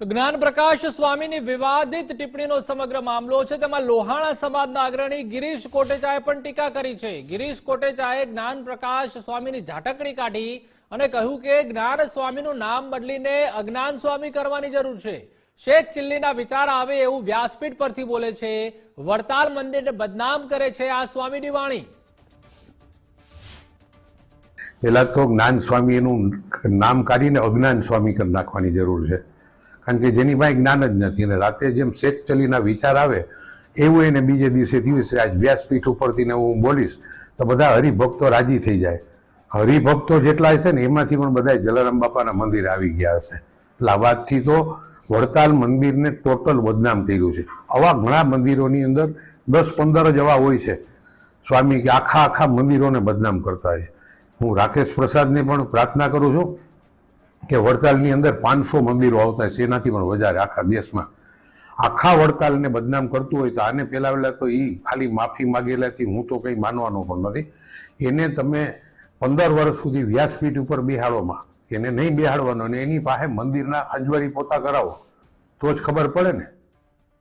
તો જ્ઞાનપ્રકાશ સ્વામીની વિવાદિત ટિપ્પણીનો સમગ્ર મામલો છે, તેમાં લોહાણા સમાજના અગ્રણી ગિરીશ કોટેચાએ પણ ટીકા કરી છે। ગિરીશ કોટેચાએ જ્ઞાનપ્રકાશ સ્વામીની ઝાટકણી કાઢી અને કહ્યું કે જ્ઞાન સ્વામીનું નામ બદલીને અજ્ઞાન સ્વામી કરવાની જરૂર છે। શેખ ચિલ્લીના વિચાર આવે એવું વ્યાસપીઠ પરથી બોલે છે। વડતાલ મંદિરને બદનામ કરે છે આ સ્વામીની વાણી। પહેલા તો જ્ઞાન સ્વામીનું નામ કાઢીને અજ્ઞાન સ્વામી કરી નાખવાની જરૂર છે, કારણ કે જેની પાસે જ્ઞાન જ નથી અને રાતે જેમ શેખ ચલીના વિચાર આવે એવું એને બીજે દિવસે થયું છે। આજ વ્યાસપીઠ ઉપરથી ને હું બોલીશ તો બધા હરિભક્તો રાજી થઈ જાય। હરિભક્તો જેટલા હશે ને એમાંથી પણ બધા જલારામ બાપાના મંદિરે આવી ગયા હશે। એટલે આ વાતથી તો વડતાલ મંદિરને ટોટલ બદનામ કર્યું છે। આવા ઘણા મંદિરોની અંદર 10-15 જ એવા હોય છે સ્વામી કે આખા મંદિરોને બદનામ કરતા હોય। હું રાકેશ પ્રસાદને પણ પ્રાર્થના કરું છું કે વડતાલની અંદર 500 મંદિરો આવતા છે, એનાથી પણ વધારે આખા દેશમાં। આખા વડતાલને બદનામ કરતું હોય તો આને પહેલા તો એ ખાલી માફી માગેલાથી હું તો કંઈ માનવાનો પણ નથી। એને તમે 15 વર્ષ સુધી વ્યાસપીઠ ઉપર બેહાડોમાં, એને નહીં બેહાડવાનો અને એની પાસે મંદિરના અજવાળી પોતા કરાવો તો જ ખબર પડે ને।